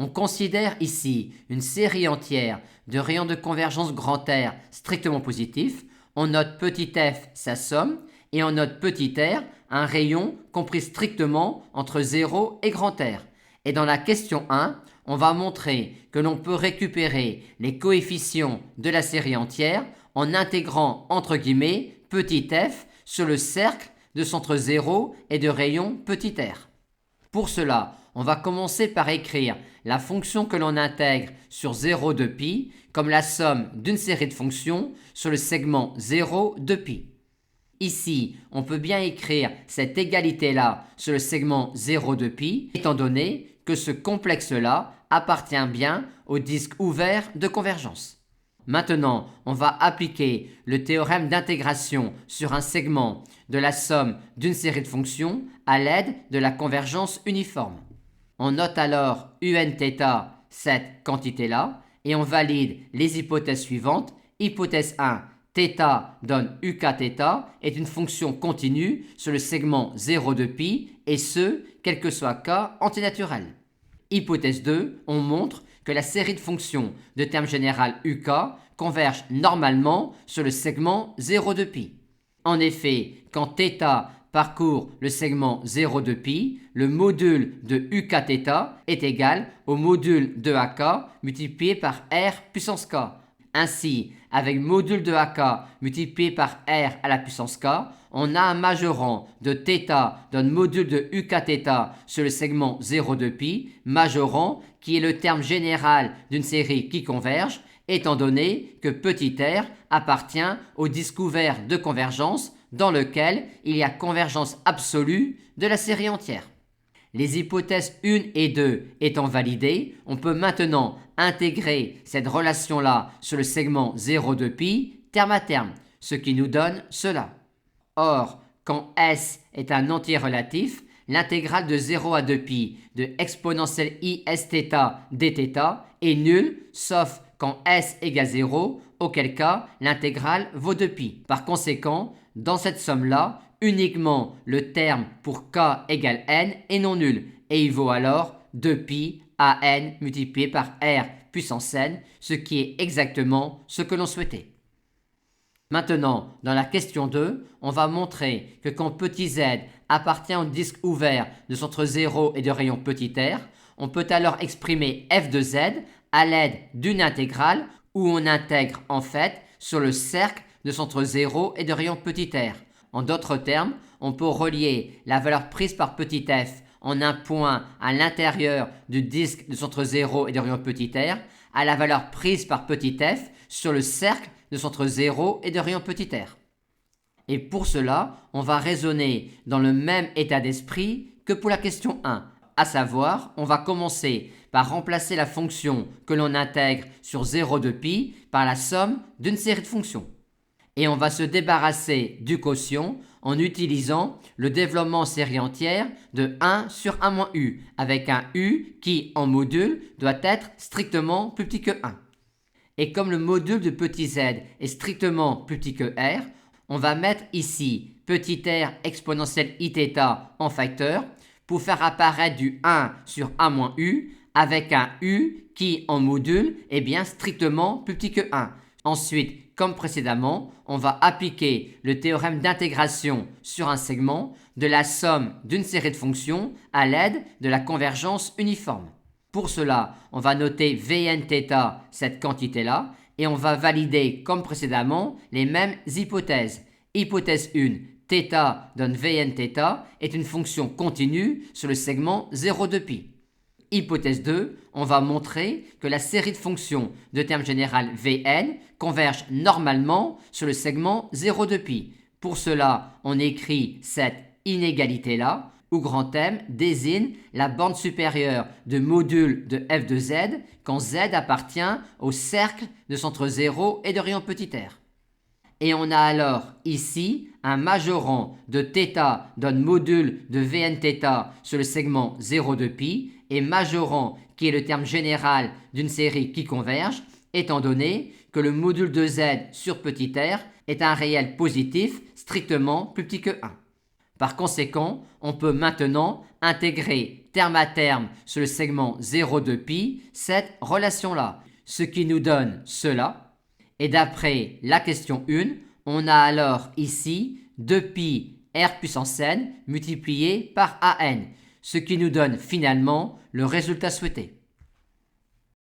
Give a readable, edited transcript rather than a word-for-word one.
On considère ici une série entière de rayons de convergence grand R strictement positifs. On note petit f sa somme et on note petit r un rayon compris strictement entre 0 et grand R. Et dans la question 1, on va montrer que l'on peut récupérer les coefficients de la série entière en intégrant entre guillemets petit f sur le cercle de centre 0 et de rayon petit r. Pour cela, on va commencer par écrire la fonction que l'on intègre sur 0 de pi comme la somme d'une série de fonctions sur le segment 0 de pi. Ici, on peut bien écrire cette égalité-là sur le segment 0 de pi, étant donné que ce complexe-là appartient bien au disque ouvert de convergence. Maintenant, on va appliquer le théorème d'intégration sur un segment de la somme d'une série de fonctions à l'aide de la convergence uniforme. On note alors unθ, cette quantité-là, et on valide les hypothèses suivantes. Hypothèse 1, θ donne ukθ est une fonction continue sur le segment 0 de pi, et ce, quel que soit k antinaturel. Hypothèse 2, on montre que la série de fonctions de terme général uk converge normalement sur le segment 0 de pi. En effet, quand θ parcourt le segment 0 de pi, le module de ukθ est égal au module de ak multiplié par r puissance k. Ainsi, avec module de ak multiplié par r à la puissance k, on a un majorant de θ donne module de ukθ sur le segment 0 de pi, majorant qui est le terme général d'une série qui converge, étant donné que petit r appartient au disque ouvert de convergence dans lequel il y a convergence absolue de la série entière. Les hypothèses 1 et 2 étant validées, on peut maintenant intégrer cette relation-là sur le segment 0 de pi terme à terme, ce qui nous donne cela. Or, quand S est un entier relatif, l'intégrale de 0 à 2pi de exponentielle i sθ dθ est nulle, sauf quand S égale 0, auquel cas l'intégrale vaut 2pi. Par conséquent, dans cette somme-là, uniquement le terme pour k égale n est non nul, et il vaut alors 2pi à n multiplié par r puissance n, ce qui est exactement ce que l'on souhaitait. Maintenant, dans la question 2, on va montrer que quand petit z appartient au disque ouvert de centre 0 et de rayon petit r, on peut alors exprimer f de z à l'aide d'une intégrale où on intègre en fait sur le cercle de centre 0 et de rayon petit r. En d'autres termes, on peut relier la valeur prise par petit f en un point à l'intérieur du disque de centre 0 et de rayon petit r à la valeur prise par petit f sur le cercle de centre 0 et de rayon petit r. Et pour cela, on va raisonner dans le même état d'esprit que pour la question 1, à savoir, on va commencer par remplacer la fonction que l'on intègre sur 0 de pi par la somme d'une série de fonctions. Et on va se débarrasser du quotient en utilisant le développement en série entière de 1 sur 1 moins u, avec un u qui, en module, doit être strictement plus petit que 1. Et comme le module de petit z est strictement plus petit que r, on va mettre ici petit r exponentielle iθ en facteur pour faire apparaître du 1 sur 1 moins u avec un u qui, en module, est bien strictement plus petit que 1. Ensuite, comme précédemment, on va appliquer le théorème d'intégration sur un segment de la somme d'une série de fonctions à l'aide de la convergence uniforme. Pour cela, on va noter Vnθ, cette quantité-là, et on va valider, comme précédemment, les mêmes hypothèses. Hypothèse 1, θ donne Vnθ est une fonction continue sur le segment 0 de pi. Hypothèse 2, on va montrer que la série de fonctions de terme général Vn converge normalement sur le segment 0 de pi. Pour cela, on écrit cette inégalité-là, où grand M désigne la borne supérieure de module de f de z quand z appartient au cercle de centre 0 et de rayon petit r. Et on a alors ici un majorant de θ donne module de Vnθ sur le segment 0 de pi et majorant qui est le terme général d'une série qui converge, étant donné que le module de z sur petit r est un réel positif strictement plus petit que 1. Par conséquent, on peut maintenant intégrer terme à terme sur le segment 0,2pi cette relation-là, ce qui nous donne cela. Et d'après la question 1, on a alors ici 2pi r puissance n multiplié par an, ce qui nous donne finalement le résultat souhaité.